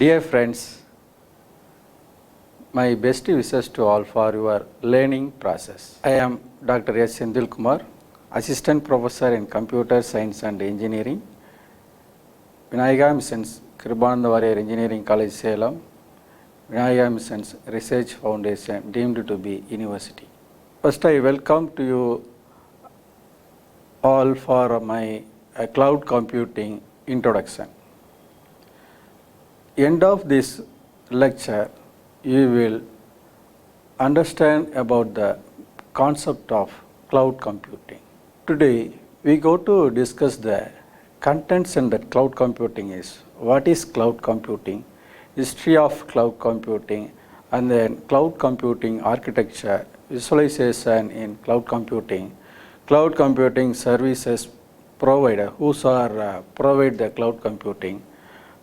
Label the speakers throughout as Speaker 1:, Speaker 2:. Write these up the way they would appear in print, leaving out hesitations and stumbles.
Speaker 1: Dear friends, my best wishes to all for your learning process. I am Dr. S. Sendil Kumar, Assistant Professor in Computer Science and Engineering, Vinayaka Missions, Kribananda Warrior Engineering College, Salem, Vinayaka Missions Research Foundation, deemed to be university. First, I welcome to you all for my cloud computing introduction. End of this lecture, you will understand about the concept of cloud computing. Today, we go to discuss the contents in that cloud computing is what is cloud computing, history of cloud computing, and then cloud computing architecture, visualization in cloud computing services provider, who are provide the cloud computing,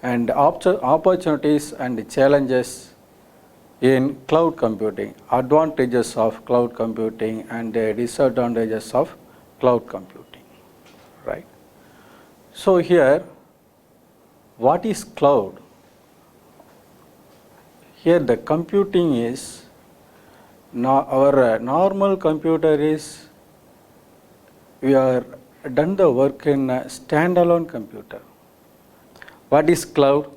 Speaker 1: and opportunities and challenges in cloud computing, advantages of cloud computing and disadvantages of cloud computing, right? So here, what is cloud? Here the computing is, our normal computer is, we are done the work in a standalone computer. What is cloud?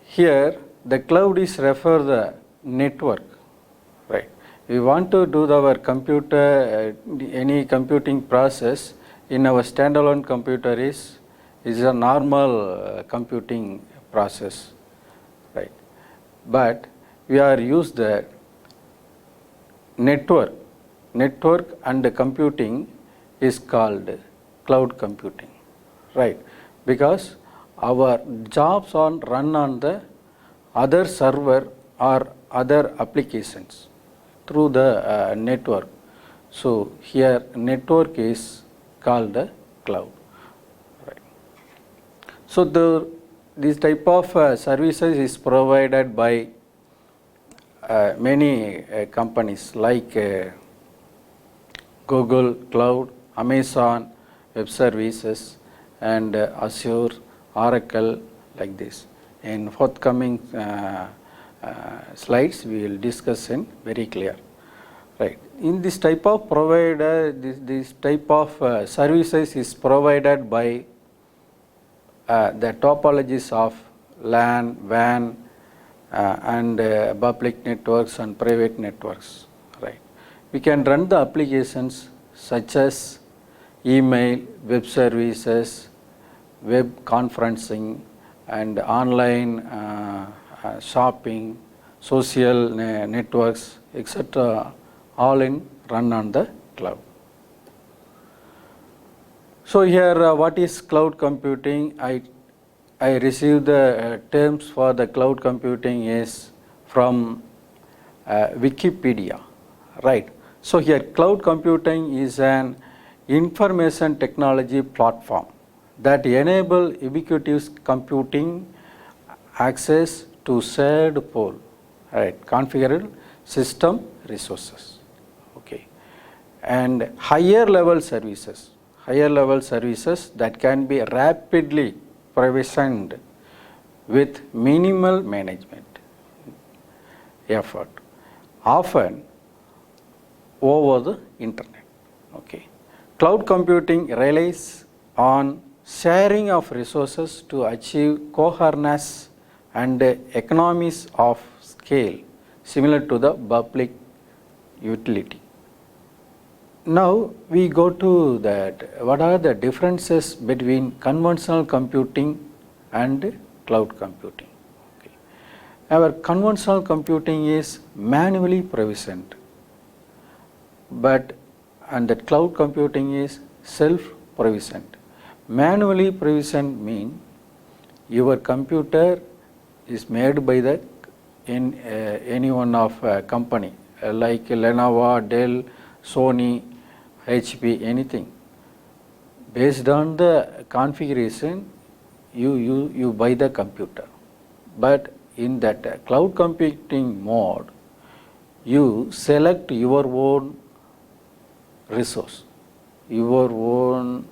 Speaker 1: Here the cloud is refer the network, right? We want to do our computer, any computing process in our standalone computer is a normal computing process, right? But we are use the network and the computing is called cloud computing, right? Because our jobs are run on the other server or other applications through the network. So here network is called the cloud, right? So this type of services is provided by many companies like Google Cloud, Amazon Web Services, and Azure, Oracle, like this. In forthcoming slides, we will discuss in very clear, right? In this type of provider, this type of services is provided by the topologies of LAN, WAN, and public networks and private networks, right? We can run the applications such as email, web services, web conferencing, and online shopping, social networks, etc., all in run on the cloud. So here, what is cloud computing? I received the terms for the cloud computing is from Wikipedia, right? So here, cloud computing is an information technology platform that enable ubiquitous computing access to shared pool, right, configured system resources, okay, and higher level services that can be rapidly provisioned with minimal management effort, often over the internet, okay. Cloud computing relies on sharing of resources to achieve coherence and economies of scale similar to the public utility. Now we go to that, what are the differences between conventional computing and cloud computing? Okay. Our conventional computing is manually provisioned, and that cloud computing is self-provisioned. Manually provisioned mean your computer is made by the any one of company like Lenovo, Dell, Sony, HP, anything. Based on the configuration, you buy the computer. But in that cloud computing mode, you select your own resource, your own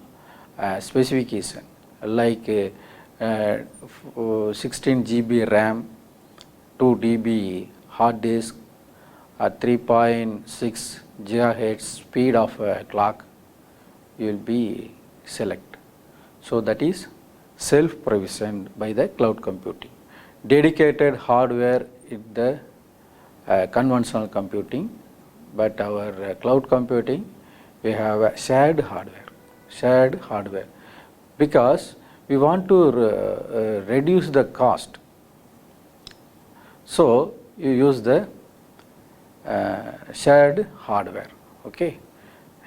Speaker 1: specification, like 16 GB RAM, 2 DB hard disk, at 3.6 GHz speed of clock, you will be select. So that is self-provisioned by the cloud computing. Dedicated hardware in the conventional computing, but our cloud computing, we have a shared hardware, because we want to reduce the cost. So you use the shared hardware, okay,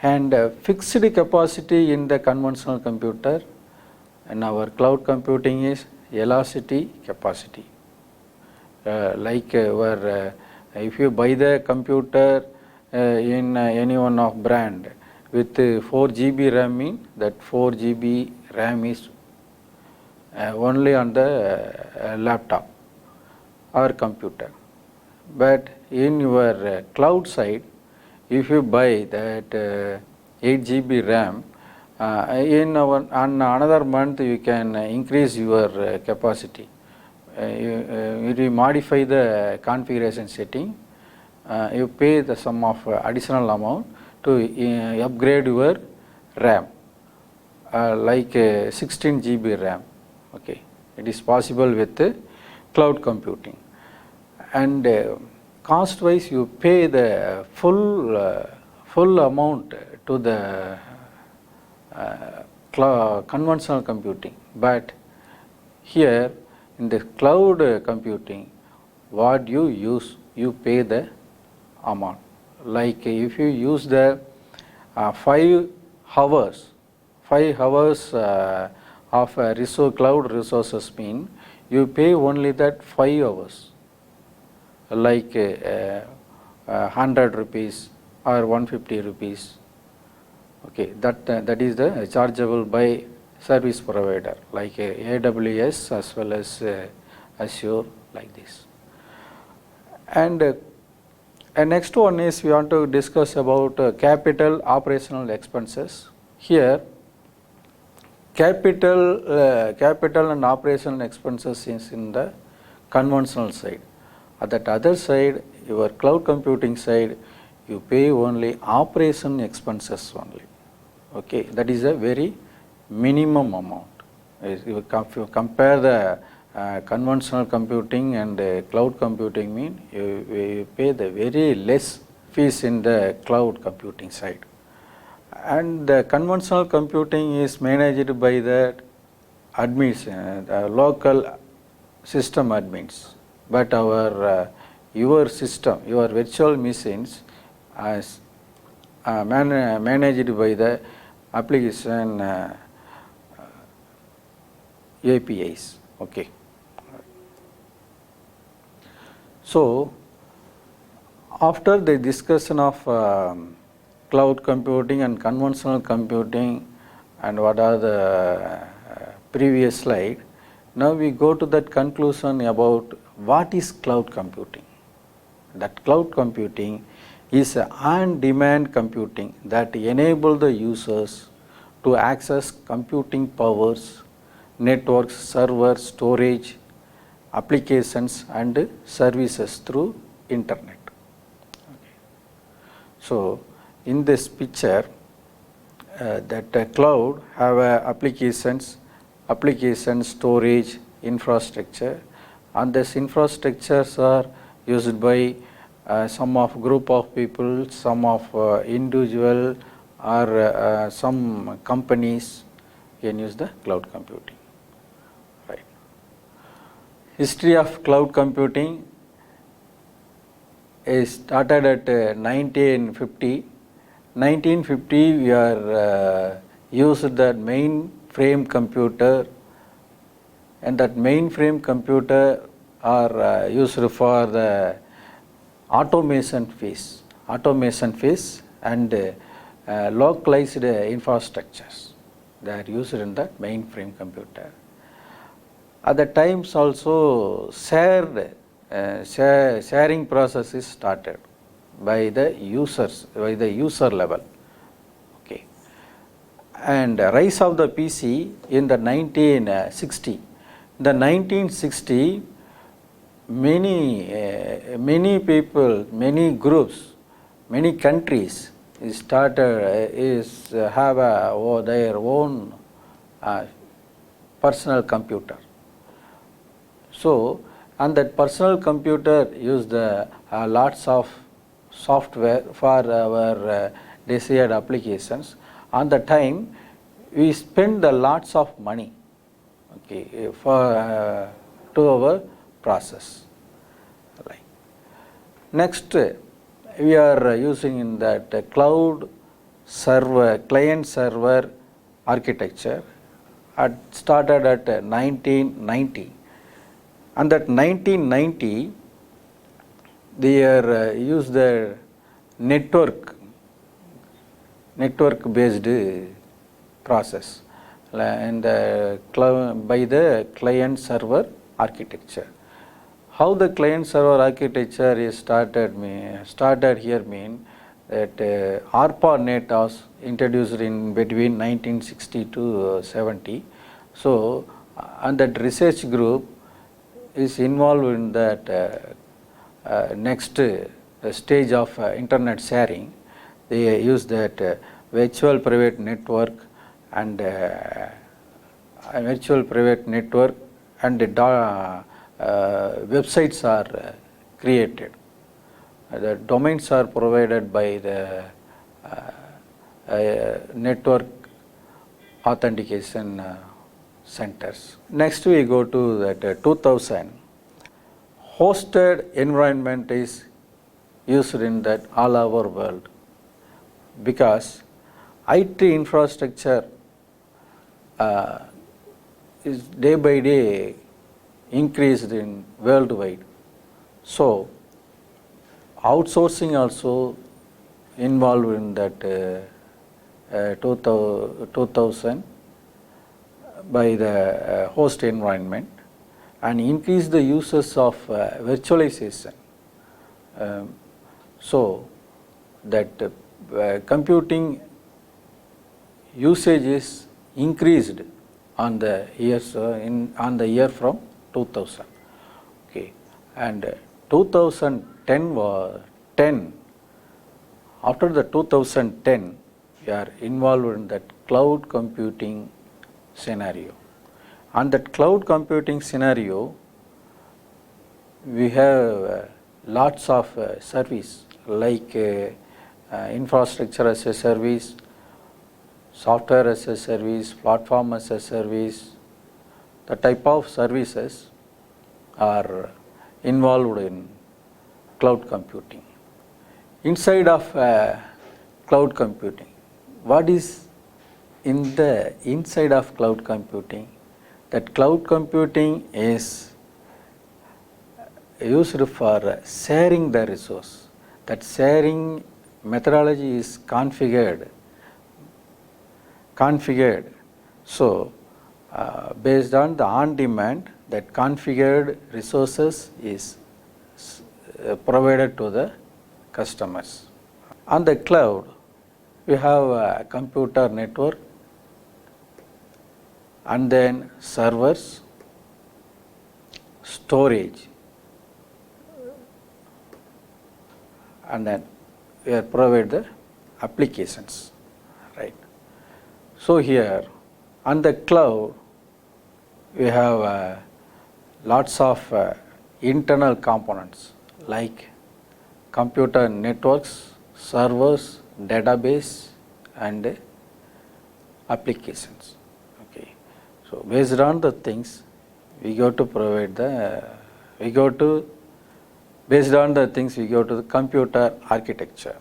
Speaker 1: and fixed capacity in the conventional computer, and our cloud computing is elasticity capacity. If you buy the computer in any one of brand with 4 GB RAM, mean that 4 GB RAM is only on the laptop or computer. But in your cloud side, if you buy that 8 GB RAM, in another month you can increase your capacity. You modify the configuration setting, you pay the sum of additional amount to upgrade your RAM, like 16 GB RAM. Okay, it is possible with cloud computing. And cost wise, you pay the full amount to the conventional computing, but here in the cloud computing, what you use, you pay the amount. Like if you use the 5 hours of cloud resources, mean you pay only that 5 hours, like 100 rupees or 150 rupees. Okay, that is the chargeable by service provider like AWS as well as Azure, like this. And next one is we want to discuss about capital operational expenses. Here capital and operational expenses is in the conventional side. At that other side, your cloud computing side, you pay only operation expenses only. Okay, that is a very minimum amount. If you compare the conventional computing and cloud computing, mean you pay the very less fees in the cloud computing side. And the conventional computing is managed by the admins, local system admins. But your system, your virtual machines, is managed by the application APIs. Okay. So after the discussion of cloud computing and conventional computing and what are the previous slide, now we go to that conclusion about what is cloud computing. That cloud computing is on-demand computing that enable the users to access computing powers, networks, server, storage, applications and services through internet. Okay. So in this picture, that cloud have applications, storage, infrastructure, and these infrastructures are used by some of group of people, some of individual or some companies can use the cloud computing. Right. History of cloud computing is started at 1950. 1950 we are used that mainframe computer, and that mainframe computer are used for the automation phase and localized infrastructures. They are used in the mainframe computer. At the times also sharing process is started by the users, by the user level. Okay. And rise of the PC in the 1960, the 1960, many people, many groups, many countries have their own personal computer. So, and that personal computer use the lots of software for our desired applications. On the time, we spend a lots of money, okay, for to our process. Right. Next, we are using in that cloud server, client server architecture. Started at 1990, and that 1990 they are use the network based process and by the client server architecture. How the client server architecture is started here mean that ARPANET was introduced in between 1960 to 70. So, and that research group is involved in that next stage of internet sharing. They use that virtual private network and websites are created. The domains are provided by the network authentication centers. Next we go to that 2000. Hosted environment is used in that all over world because IT infrastructure is day by day increased in worldwide. So, outsourcing also involved in that 2000 by the host environment and increase the uses of virtualization. So, that computing usage is increased on the years on the year from 2000. Okay, and 2010 was 10. After the 2010, we are involved in that cloud computing scenario. On that cloud computing scenario, we have lots of service like infrastructure as a service, software as a service, platform as a service. The type of services are involved in cloud computing. Inside of cloud computing, what is in the inside of cloud computing? That cloud computing is used for sharing the resource. That sharing methodology is configured. So, based on the on-demand, that configured resources is provided to the customers. On the cloud, we have a computer network and then servers, storage, and then we provide the applications, right. So, here on the cloud, we have lots of internal components like computer networks, servers, database and applications. Okay. So, based on the things we go to provide the, based on the things we go to the computer architecture.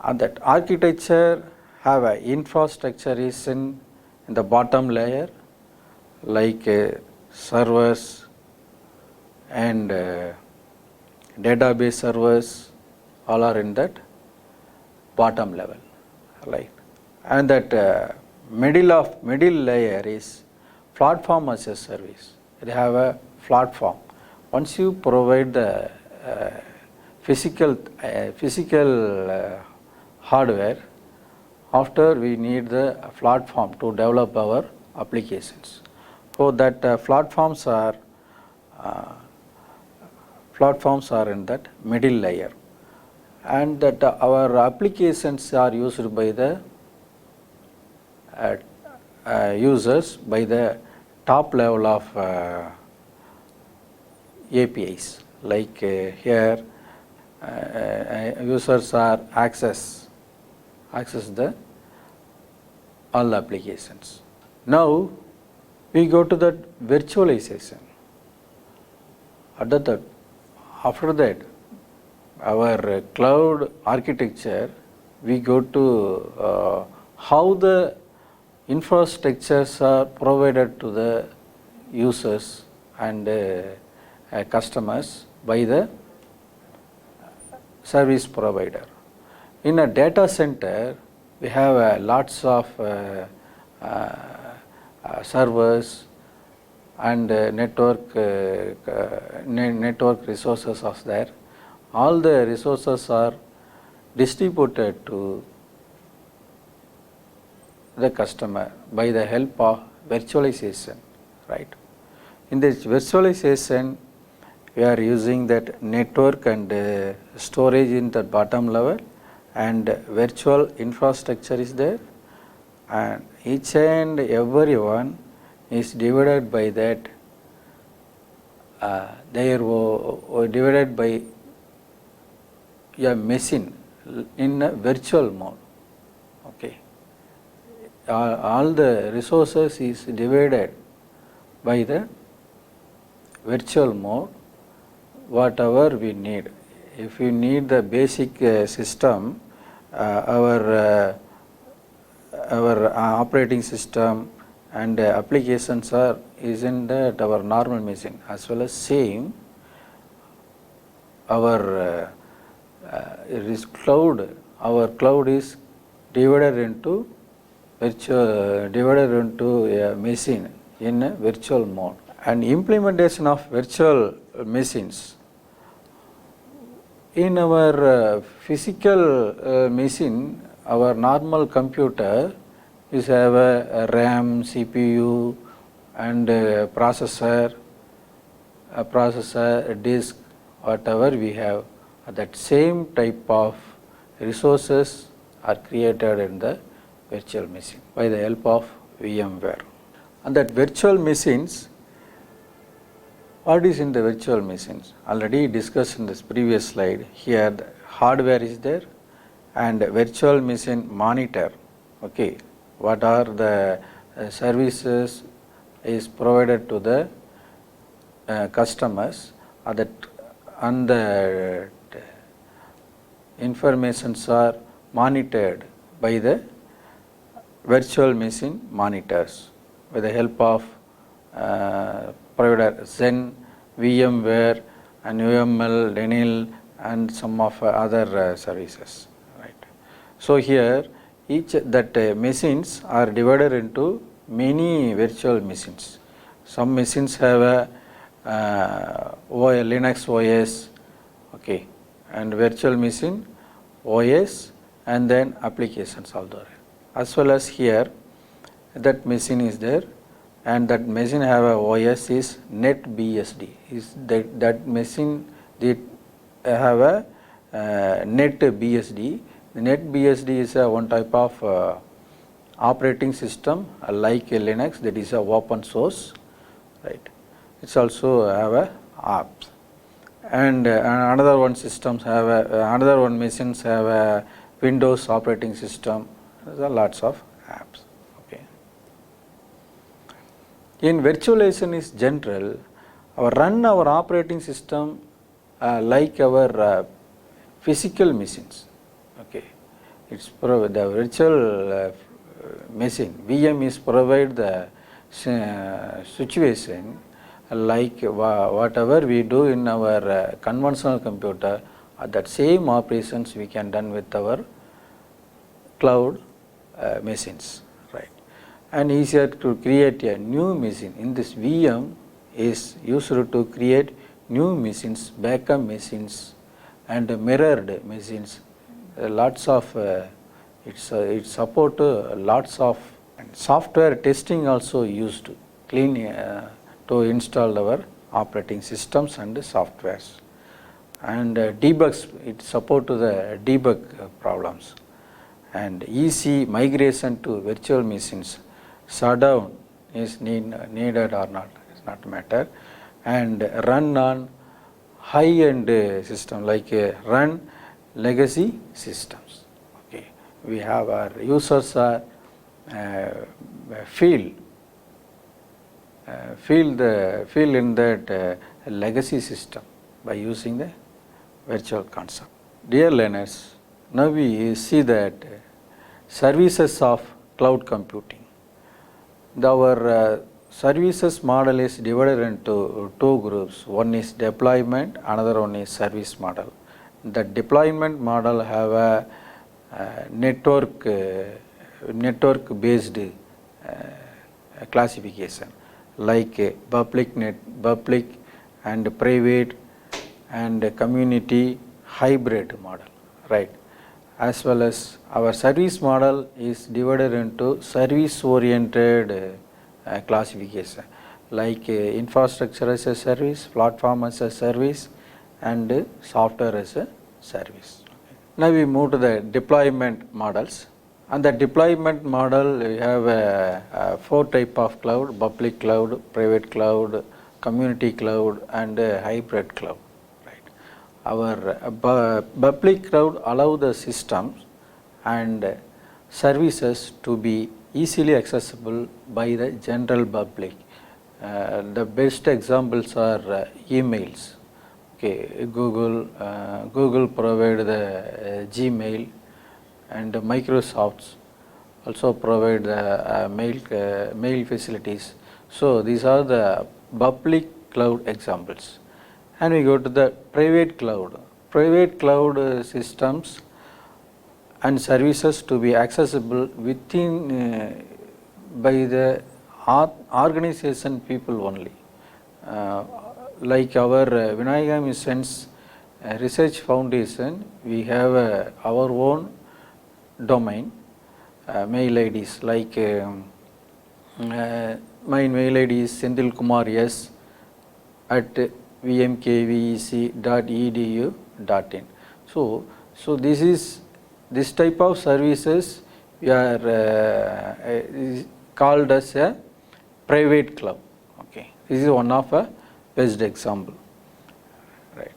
Speaker 1: And that architecture have a infrastructure is in the bottom layer like servers and database servers all are in that bottom level, right. And that middle layer is platform as a service. They have a platform. Once you provide the physical hardware, after we need the platform to develop our applications. So that platforms are in that middle layer, and that our applications are used by the users by the top level of APIs, like here users are access the all applications. Now we go to that virtualization. After that, our cloud architecture, we go to how the infrastructures are provided to the users and customers by the service provider. In a data center, we have lots of servers and network resources are there. All the resources are distributed to the customer by the help of virtualization, right? In this virtualization, we are using that network and storage in the bottom level, and virtual infrastructure is there, and each and every one is divided by that divided by a machine in a virtual mode. Okay, all the resources is divided by the virtual mode, whatever we need. If you need the basic system, our operating system and applications is in that our normal machine, as well as same our cloud is divided into a machine in a virtual mode. And implementation of virtual machines in our physical machine, our normal computer is have a RAM, CPU, and processor, disk, whatever we have. That same type of resources are created in the virtual machine by the help of VMware. And that virtual machines, what is in the virtual machines? Already discussed in this previous slide. Here the hardware is there and virtual machine monitor. Okay, what are the services is provided to the customers, and the informations are monitored by the virtual machine monitors with the help of provider Zen, VMware, and UML, Denil, and some of other services. Right. So here each machines are divided into many virtual machines. Some machines have a Linux OS, okay, and virtual machine OS, and then applications are there. As well as here, that machine is there, and that machine have a OS is NetBSD. Is that machine they have a NetBSD. The NetBSD is one type of operating system like Linux, that is a open source, right? It's also have a apps, and another one systems have another one machines have a Windows operating system. There are lots of apps. Okay. In virtualization is general. Our operating system like our physical machines. Okay, it's the virtual machine VM is provide the situation like whatever we do in our conventional computer, that same operations we can done with our cloud machines, right? And easier to create a new machine. In this VM is used to create new machines, backup machines, and mirrored machines. Lots of it support lots of software testing also used to install our operating systems and softwares. And debugs, it support to the debug problems. And easy migration to virtual machines, shutdown is needed or not, it's not a matter. And run on high-end system like run legacy systems. Okay, we have our users are feel in that legacy system by using the virtual concept. Dear learners, now we see that services of cloud computing. Our services model is divided into two groups. One is deployment, another one is service model. The deployment model have a network based classification like public and private and community hybrid model, right? As well as our service model is divided into service oriented classification like infrastructure as a service, platform as a service and software as a service. Now we move to the deployment models. And the deployment model, we have four type of cloud: public cloud, private cloud, community cloud and hybrid cloud. Our public cloud allow the systems and services to be easily accessible by the general public. The best examples are emails. Okay, Google provide the Gmail, and Microsoft also provide the mail facilities. So these are the public cloud examples. And we go to the private cloud. Private cloud systems and services to be accessible within by the organization people only. Like our Vinayaka Mission's Research Foundation, we have our own domain, mail IDs like my mail ID is senthilkumar at vmkvec.edu.in. So this type of services we are called as a private cloud. Okay, this is one of a best example, right?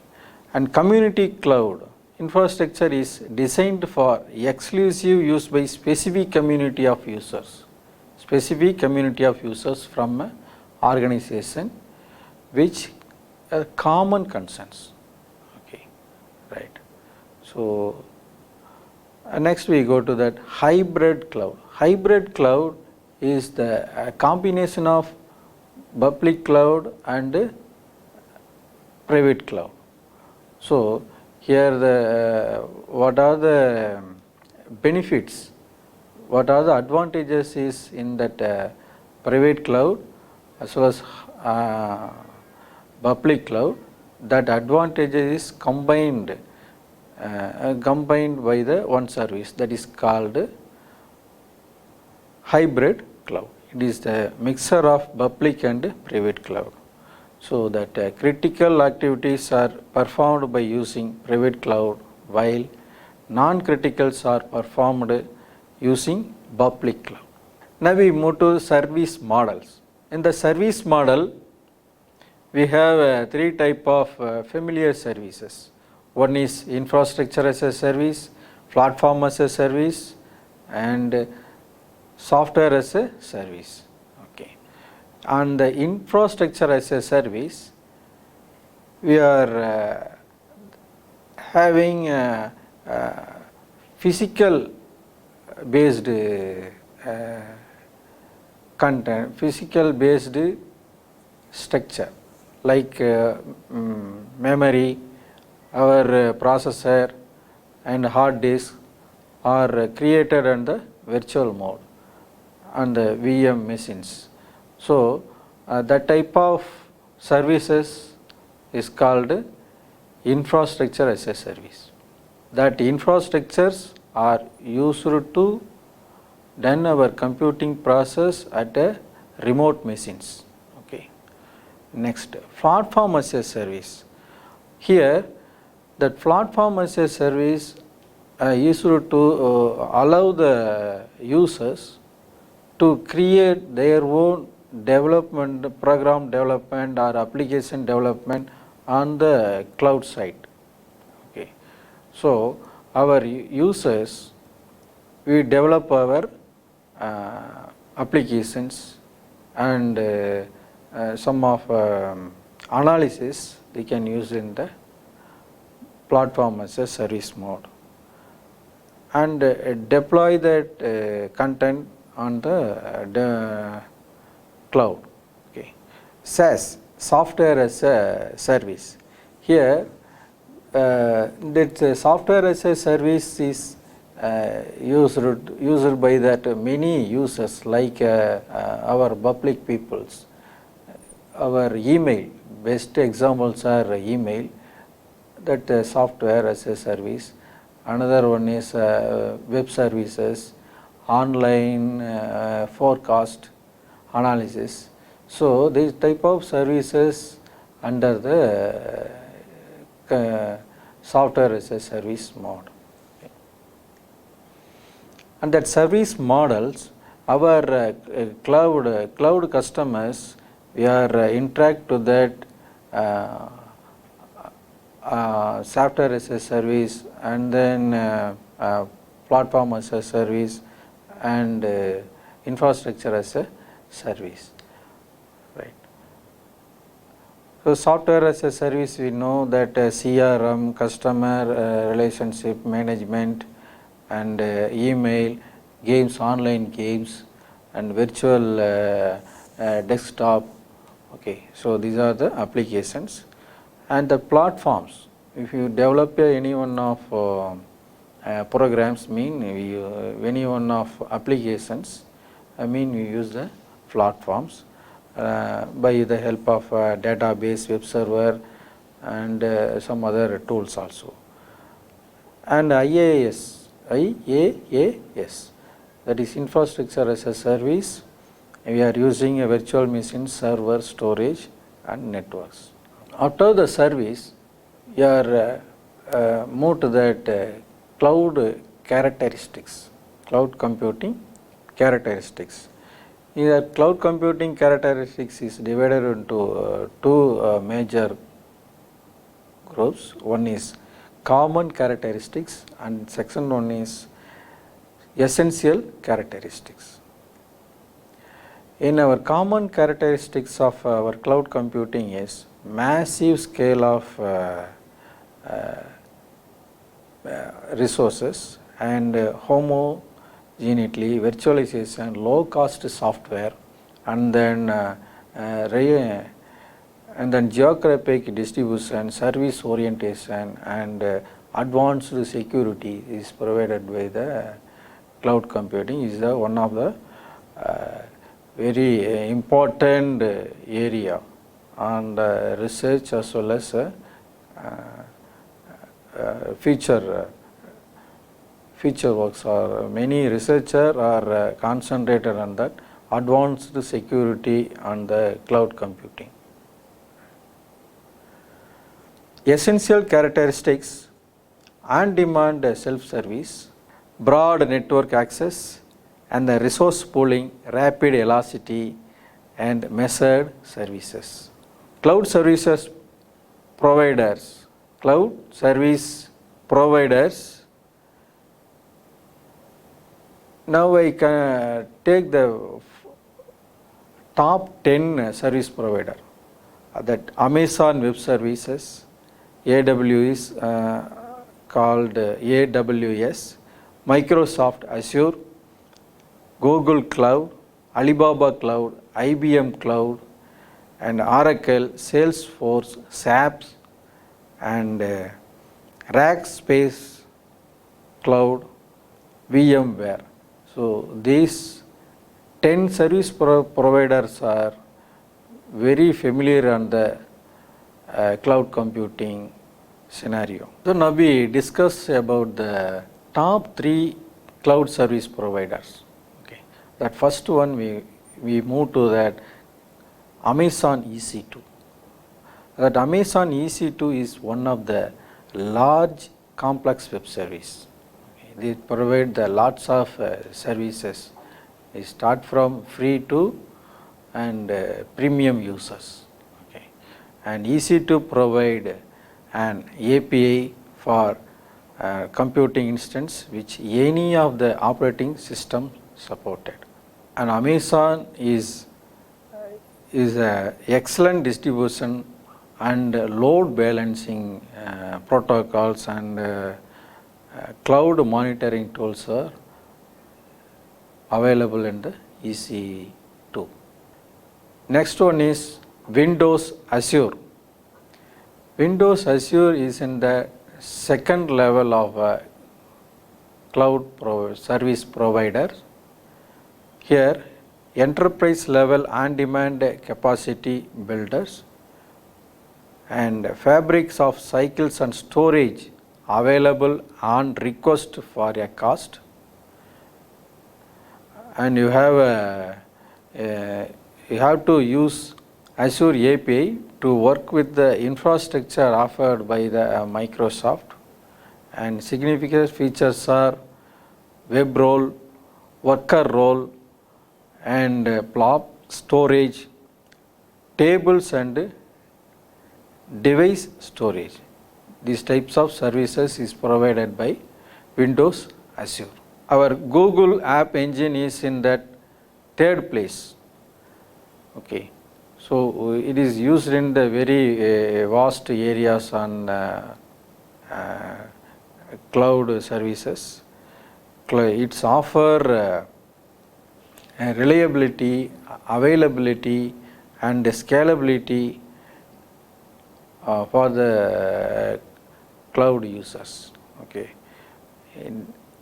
Speaker 1: And community cloud infrastructure is designed for exclusive use by specific community of users from an organization which are common concerns. Okay, right. So next we go to that hybrid cloud. Hybrid cloud is the combination of public cloud and private cloud. So here what are the benefits, what are the advantages is in that private cloud as well as public cloud. That advantage is combined by the one service, that is called hybrid cloud. It is the mixture of public and private cloud. So that critical activities are performed by using private cloud while non-criticals are performed using public cloud. Now we move to service models. In the service model, we have three type of familiar services. One is infrastructure as a service, platform as a service and software as a service. Okay. On the infrastructure as a service, we are having physical based content, physical based structure like memory, our processor and hard disk are created in the virtual mode on the VM machines. So that type of services is called infrastructure as a service. That infrastructures are used to run our computing process at a remote machines. Okay. Next, platform as a service. Here, that platform as a service is to allow the users to create their own development, program development or application development on the cloud side. Okay. So, our users, we develop our applications and some of analysis we can use in the platform as a service mode, and deploy that content on the cloud. Okay. SaaS, software as a service. Here that software as a service is used by that many users, like our public peoples. Our email, best examples are email, that software as a service. Another one is web services, online forecast analysis. So, these type of services under the software as a service mode. And that service models, our cloud customers, we are interact to that software as a service, and then platform as a service, and infrastructure as a service. Right. So, software as a service, we know that CRM, customer relationship management, and email, games, online games, and virtual desktop. Okay. So, these are the applications. And the platforms, if you develop any one of programs, any one of applications, we use the platforms by the help of database, web server, and some other tools also. And IaaS, that is infrastructure as a service. We are using a virtual machine, server, storage, and networks. After the service, we are moved to that cloud characteristics, cloud computing characteristics. Here, cloud computing characteristics is divided into two major groups. One is common characteristics, and section one is essential characteristics. In our common characteristics of our cloud computing is massive scale of resources, and homogeneity, virtualization, low cost software, and then geographic distribution, service orientation, and advanced security is provided by the cloud computing. Is one of the very important area on the research as well as future works. Or many researchers are concentrated on that advanced security on the cloud computing. Essential characteristics: on-demand self-service, broad network access, and the resource pooling, rapid elasticity, and measured services. Cloud services providers, cloud service providers. Now I can take the top 10 service provider. That Amazon Web Services, AWS, called AWS, Microsoft Azure, Google Cloud, Alibaba Cloud, IBM Cloud, and Oracle, Salesforce, SAP, and Rackspace Cloud, VMware. So, these 10 service providers are very familiar on the cloud computing scenario. So, now we discuss about the top 3 cloud service providers. Okay. That first one we we move to that Amazon EC2. That Amazon EC2 is one of the large complex web service. They provide the lots of services. They start from free to and premium users. Okay. And EC2 provide an API for computing instance which any of the operating system supported. And Amazon is a excellent distribution and load balancing protocols and cloud monitoring tools are available in the EC2. Next one is Windows Azure. Windows Azure is in the second level of cloud service provider. Here, enterprise level on-demand capacity builders and fabrics of cycles and storage available on request for a cost. And you have to use Azure API to work with the infrastructure offered by the Microsoft, and significant features are web role, worker role, and blob storage, tables and device storage. These types of services is provided by Windows Azure. Our Google App Engine is in that third place. Okay. So it is used in the very vast areas on cloud services. It's offer reliability, availability, and scalability for the cloud users. Okay.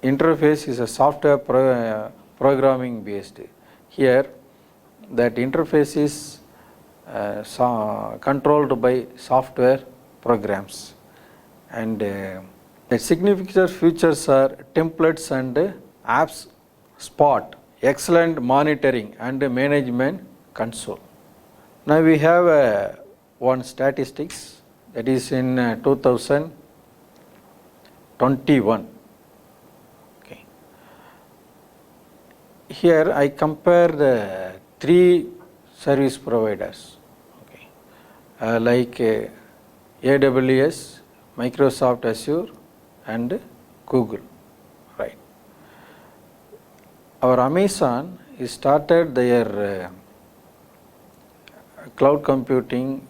Speaker 1: Interface is a software programming based. Here, that interface is controlled by software programs, and the significant features are templates and apps spot, excellent monitoring and management console. Now we have one statistics that is in 2021. Okay. Here I compare the three service providers, okay, like AWS, Microsoft Azure, and Google. Right. Our Amazon started their cloud computing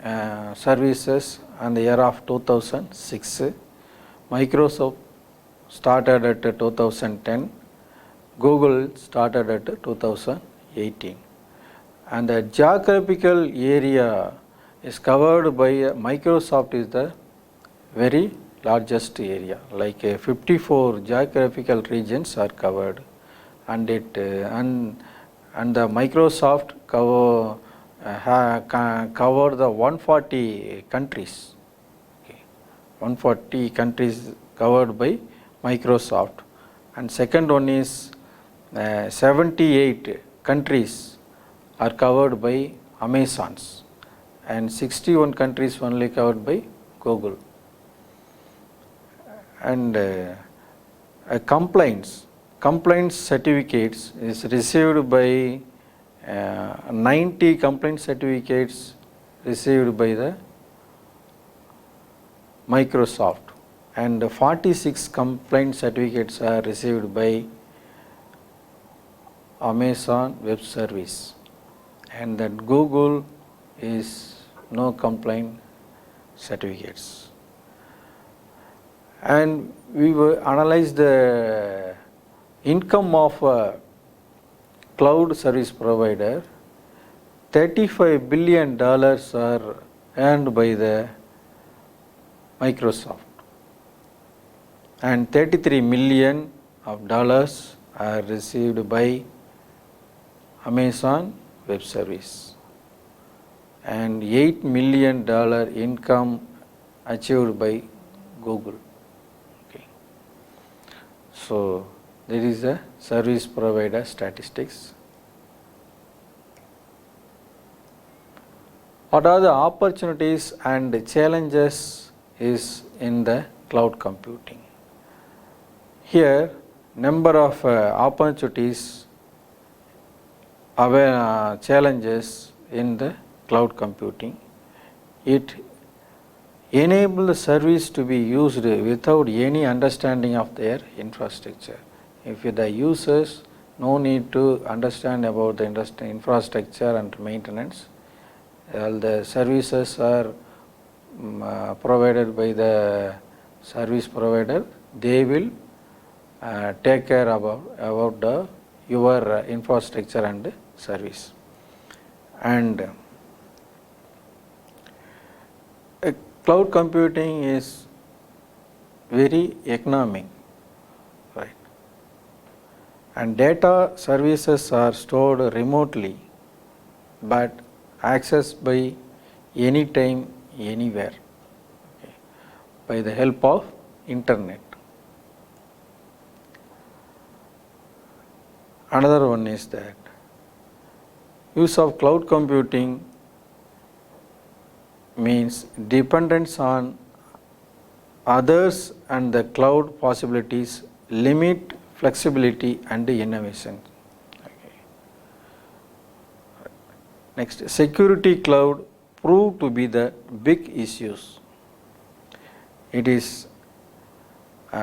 Speaker 1: services in the year of 2006. Microsoft started at 2010. Google started at 2018. And the geographical area is covered by Microsoft is the very largest area, like 54 geographical regions are covered, and the Microsoft cover the 140 countries. Okay. 140 countries covered by Microsoft, and second one is 78 countries are covered by Amazons, and 61 countries only covered by Google. And compliance certificates is received by 90 complaint certificates received by the Microsoft, and 46 complaint certificates are received by Amazon Web Service, and that Google is no complaint certificates. And we will analyze the income of a cloud service provider. $35 billion are earned by the Microsoft, and $33 million are received by Amazon Web Service, and $8 million income achieved by Google. Okay. So there is a service provider statistics. What are the opportunities and challenges is in the cloud computing? Here, number of opportunities, challenges in the cloud computing. It enables the service to be used without any understanding of their infrastructure. If the users no need to understand about the infrastructure and maintenance, all the services are provided by the service provider, they will take care about your infrastructure and service. And cloud computing is very economic, right? And data services are stored remotely but accessed by anytime, anywhere, okay, by the help of internet. Another one is that use of cloud computing means dependence on others and the cloud possibilities limit flexibility and innovation. Okay. Next, security cloud proved to be the big issues. It is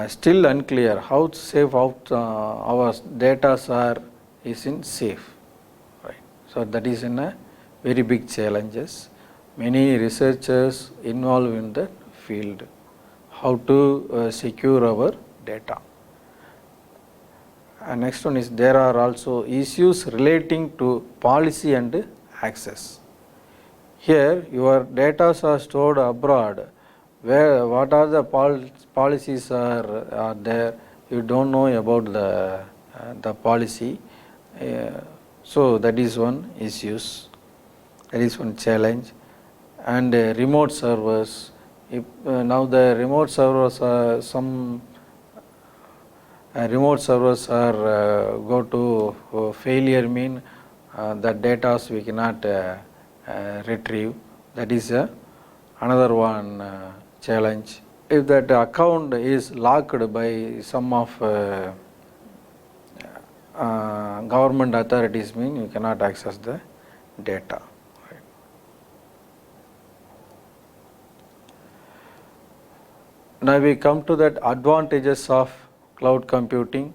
Speaker 1: still unclear how safe our data isn't safe, right? So that is in a very big challenges. Many researchers involved in the field, how to secure our data. And next one is there are also issues relating to policy and access. Here your data are stored abroad, where what are the policies are there, you don't know about the policy, so that is one issues, that is one challenge. And remote servers, if now the remote servers are some remote servers are go to failure, mean the data we cannot retrieve, that is another one challenge. If that account is locked by some of government authorities, mean you cannot access the data. Right. Now we come to that advantages of cloud computing.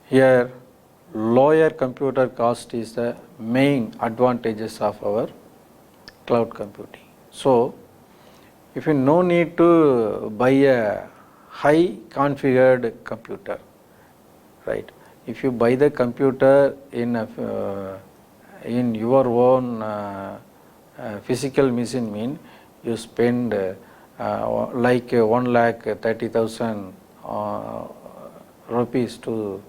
Speaker 1: Here lower computer cost is the main advantages of our cloud computing. So if you no need to buy a high configured computer, right? If you buy the computer in your own physical machine, mean you spend like 1,30,000 rupees to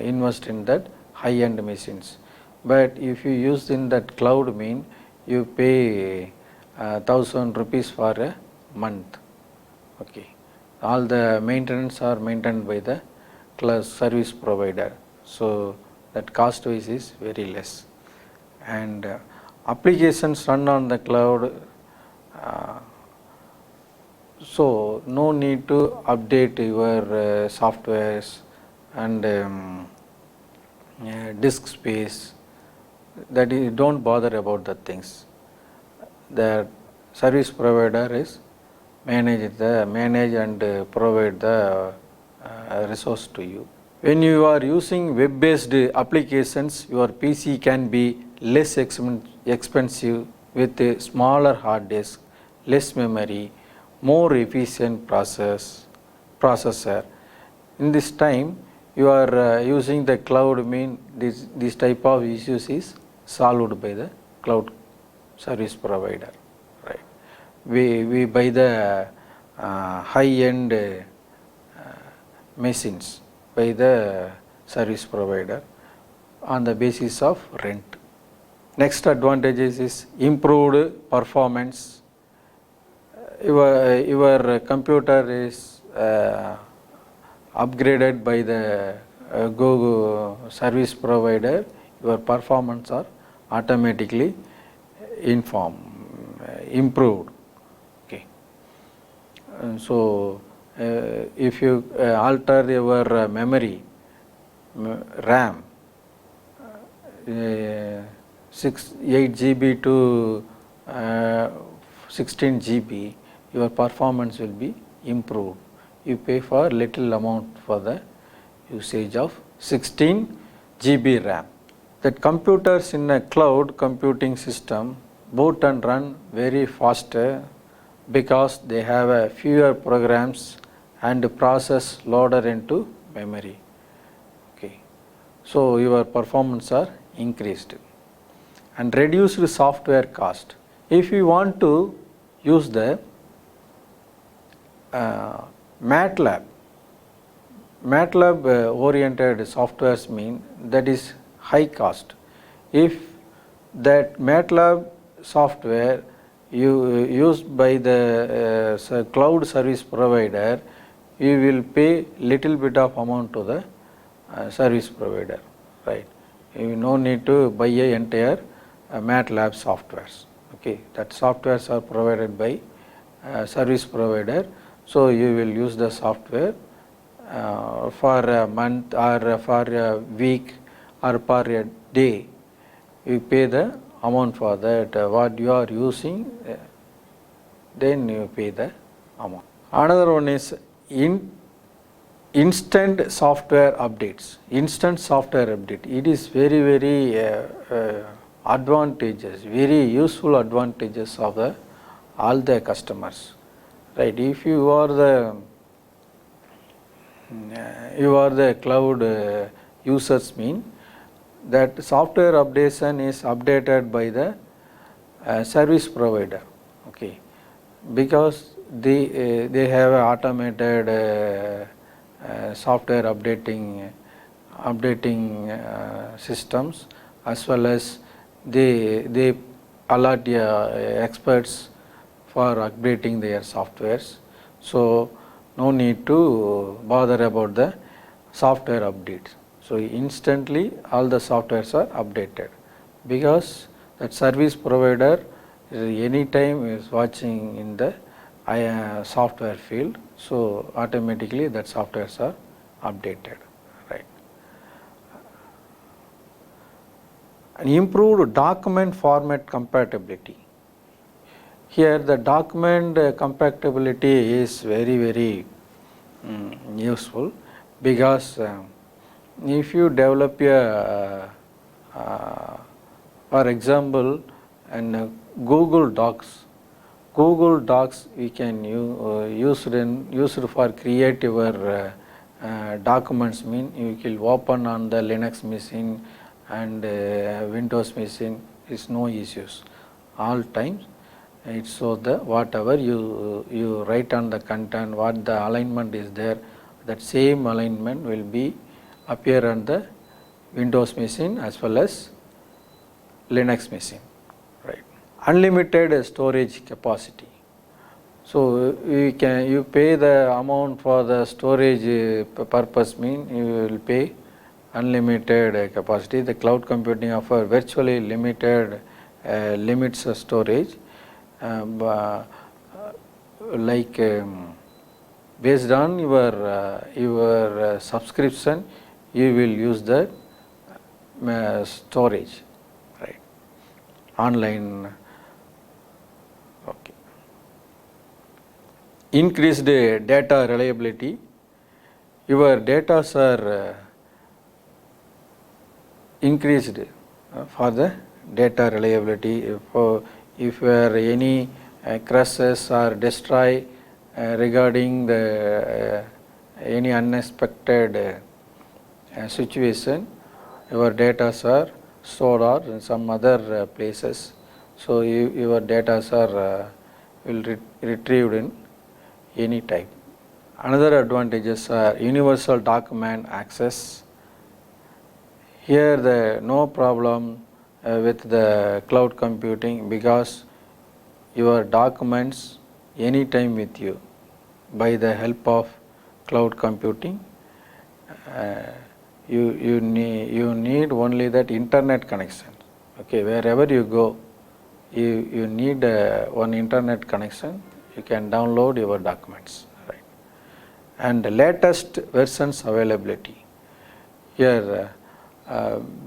Speaker 1: invest in that high end machines. But if you use in that cloud, mean you pay 1,000 rupees for a month. Okay, all the maintenance are maintained by the service provider, so that cost wise is very less. And applications run on the cloud, so no need to update your softwares and disk space, that you don't bother about the things. The service provider is manage and provide the resource to you. When you are using web based applications, your PC can be less expensive with a smaller hard disk, less memory, more efficient processor. In this time you are using the cloud, mean this type of issues is solved by the cloud service provider, right? We buy the high end machines by the service provider on the basis of rent. Next advantages is improved performance. Your computer is upgraded by the Google service provider, your performance are automatically improved. Okay. So if you alter your memory RAM 8 GB to 16 GB, your performance will be improved. You pay for little amount for the usage of 16 GB RAM. That computers in a cloud computing system boot and run very faster because they have a fewer programs and process loaded into memory. Okay. So your performance are increased. And reduced software cost. If you want to use the MATLAB oriented softwares mean that is high cost. If that MATLAB software used by the cloud service provider, you will pay little bit of amount to the service provider, right? You no need to buy a entire MATLAB softwares. Okay, that softwares are provided by service provider. So you will use the software for a month or for a week or for a day. You pay the amount for that what you are using, then you pay the amount. Another one is instant software updates. Instant software update. It is very advantages, very useful advantages of all the customers. Right. If you are the cloud users mean that software updation is updated by the service provider. Okay, because they have automated software updating systems, as well as they allot experts for updating their softwares. So no need to bother about the software updates. So instantly all the softwares are updated, because that service provider anytime is watching in the software field. So automatically that softwares are updated, right? And improved document format compatibility. Here the document compatibility is very useful, because if you develop for example, in Google Docs we can use for create your documents. Mean you will open on the Linux machine and Windows machine, is no issues. All times it shows the whatever you write on the content, what the alignment is there, that same alignment will be appear on the Windows machine as well as Linux machine, right? Unlimited storage capacity. So you pay the amount for the storage purpose, mean you will pay unlimited capacity. The cloud computing offer virtually limited limits of storage, like based on your subscription, you will use the storage, right? Online. Okay. Increased data reliability. Your data are increased for the data reliability. If there are any crashes or destroy regarding the any unexpected situation, your data are stored or in some other places. So your data are will retrieved in any time. Another advantages are universal document access. Here the no problem with the cloud computing, because your documents anytime with you by the help of cloud computing. You need only that internet connection. Okay, wherever you go, you need one internet connection, you can download your documents, right? And the latest versions availability here,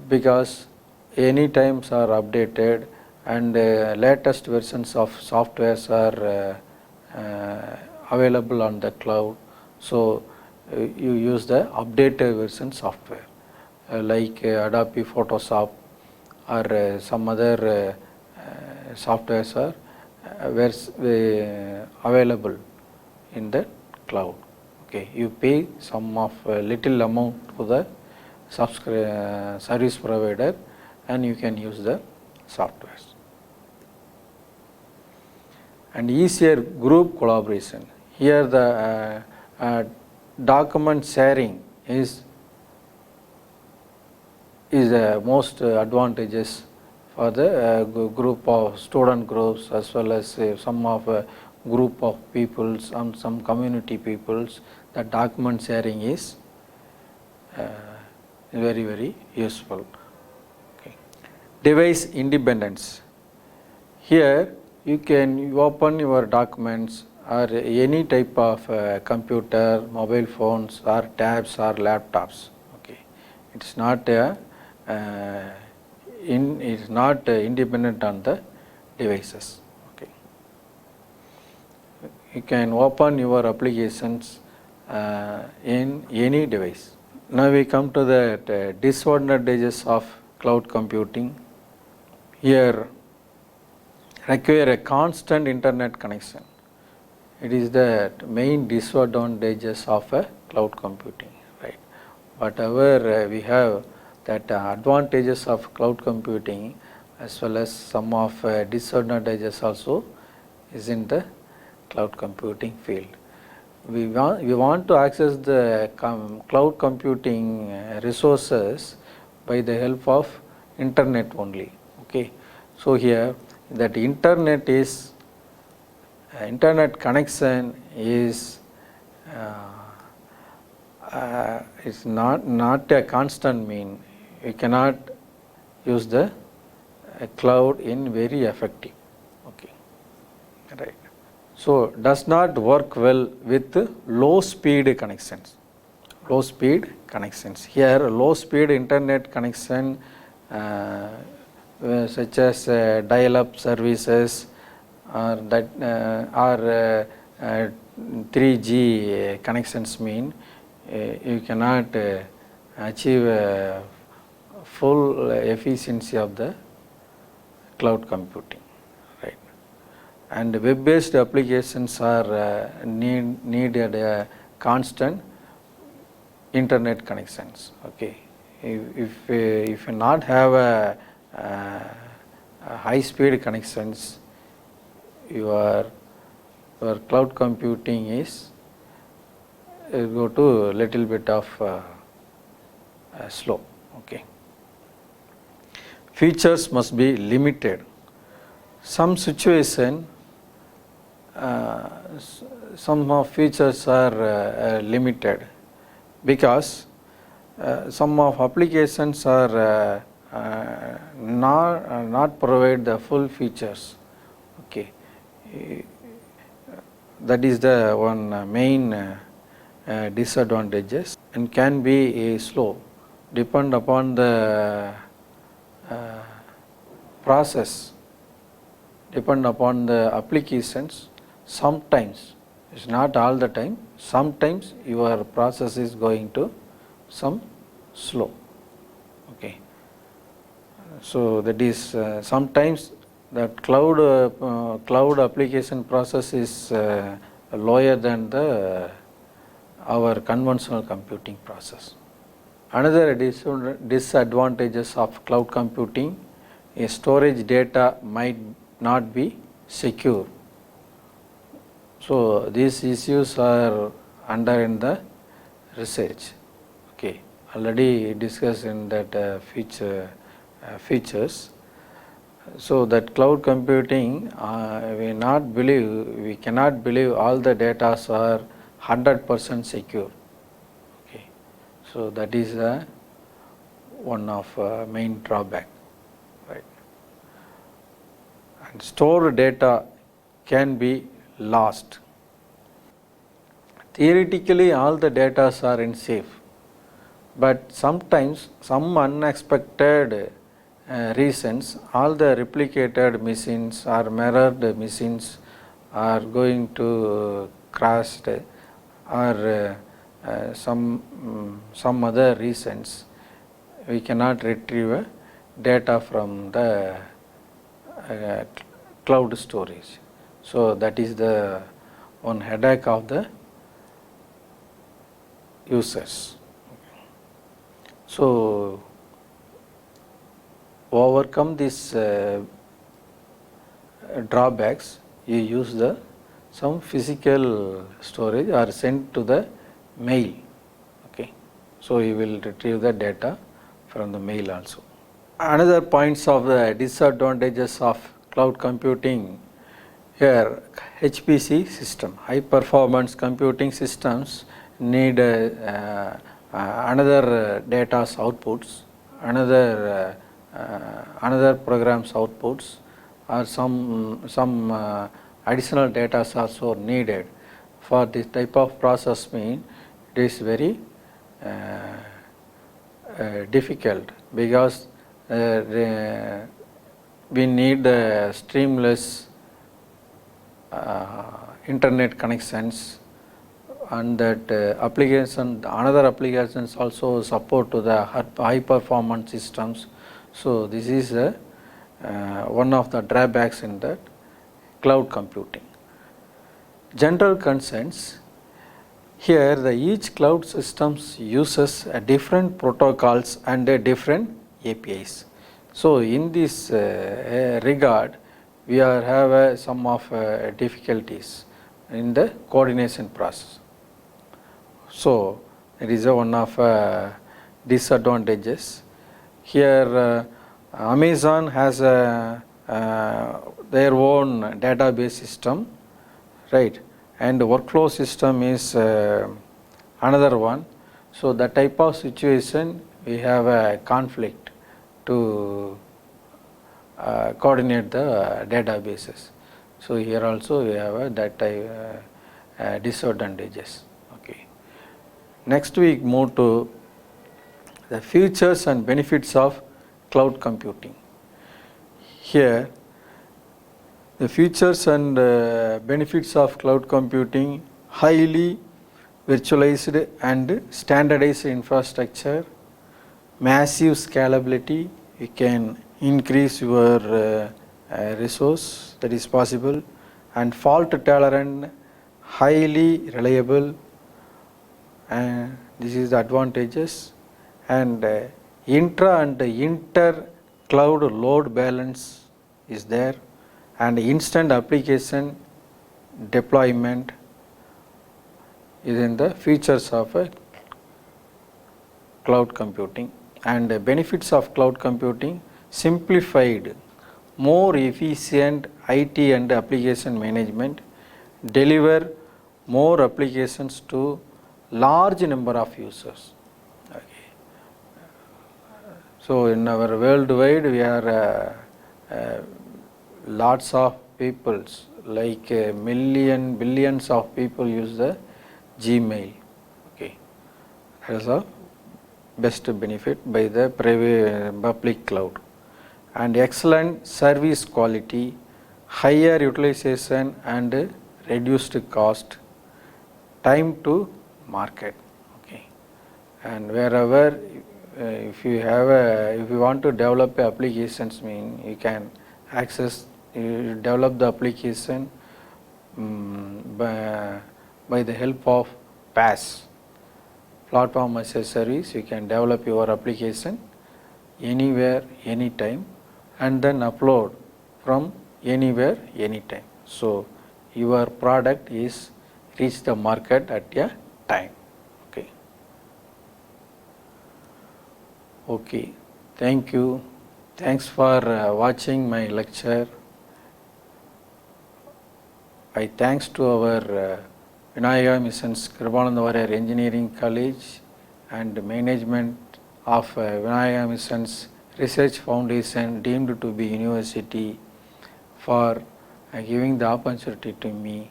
Speaker 1: because any times are updated and latest versions of softwares are available on the cloud. So you use the updated version software like Adobe Photoshop or some other softwares are available in the cloud. Okay, you pay some of little amount to the service provider and you can use the softwares. And easier group collaboration. Here the document sharing is most advantageous for the group of student groups as well as some of group of peoples and some community peoples. The document sharing is very useful. Okay. Device independence. Here you open your documents or any type of computer, mobile phones or tabs or laptops. Okay, it's not independent on the devices. Okay, you can open your applications in any device. Now we come to the disadvantages of cloud computing. Here require a constant internet connection. It is the main disadvantages of cloud computing, right? Whatever we have that advantages of cloud computing as well as some of disadvantages also is in the cloud computing field. We want to access the cloud computing resources by the help of internet only. Okay, so here that internet connection is not a constant mean. We cannot use the cloud in very effective. Okay, right. So does not work well with low speed connections. Low speed connections. Here low speed internet connection such as dial-up services or that or 3G connections mean you cannot achieve full efficiency of the cloud computing, right? And web-based applications are needed constant internet connections. Okay, if you not have a high speed connections, your cloud computing is go to little bit of slow. Okay, features must be limited. Some situation some of features are limited because some of applications are not provide the full features. Okay, that is the one main disadvantages, and can be slow, depend upon the process, depend upon the applications. Sometimes, it's not all the time, sometimes your process is going to some slow. Okay, so that is sometimes that cloud application process is lower than our conventional computing process. Another disadvantages of cloud computing is storage data might not be secure. So these issues are under in the research. Okay, already discussed in that features. So that cloud computing, we cannot believe all the data are 100% secure. Okay, so that is one of main drawback, right? and stored data can be lost. Theoretically, all the data are in safe, but sometimes some unexpected reasons, all the replicated machines or mirrored machines are going to crash, or some other reasons we cannot retrieve data from the cloud storage. So that is the one headache of the users. So overcome these drawbacks, you use some physical storage or send to the mail. Okay, so you will retrieve the data from the mail also. Another points of the disadvantages of cloud computing here, HPC system, high performance computing systems need another data's outputs, another program's outputs, or some additional data also needed for this type of process. Mean it is very difficult, because we need streamless internet connections, and that another applications also support to the high performance systems. So this is one of the drawbacks in that cloud computing. General concerns here, each cloud systems uses different protocols and different APIs. So in this regard, we have some of difficulties in the coordination process. So it is one of disadvantages. Here Amazon has their own database system, right, and workflow system is another one. So that type of situation, we have a conflict to coordinate the databases. So here also we have that type disadvantages. Okay. Next we move to the features and benefits of cloud computing. Here the features and benefits of cloud computing: highly virtualized and standardized infrastructure, massive scalability, you can increase your resource, that is possible, and fault tolerant, highly reliable, and this is the advantages, and intra and inter cloud load balance is there, and instant application deployment is in the features of cloud computing. And benefits of cloud computing: simplified, more efficient IT and application management, deliver more applications to large number of users. Okay. So in our worldwide, we are lots of peoples, like billions of people use the Gmail. Okay, that is a best benefit by the private public cloud. And excellent service quality, higher utilization and reduced cost, time to market. Okay, and wherever if you want to develop applications, mean you can access, you develop the application by the help of PaaS, platform as a service. You can develop your application anywhere, anytime, and then upload from anywhere, anytime. So your product is reach the market at a time. Okay. Okay. Thank you. Thanks for watching my lecture. I thanks to our Vinayaka Mission's Kripananda Variyar Engineering College and management of Vinayaka Mission's Research Foundation, deemed to be university, for giving the opportunity to me.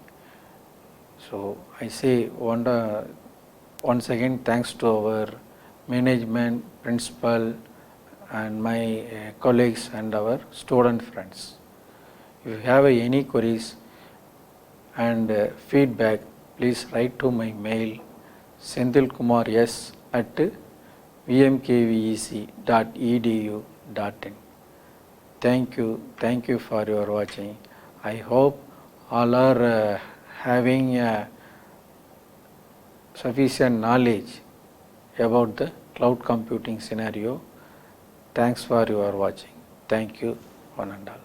Speaker 1: So I say once again thanks to our management, principal, and my colleagues and our student friends. If you have any queries and feedback, please write to my mail senthilkumar@vmkvec.edu.in. Thank you for your watching. I hope all are having sufficient knowledge about the cloud computing scenario. Thanks for your watching. Thank you, one and all.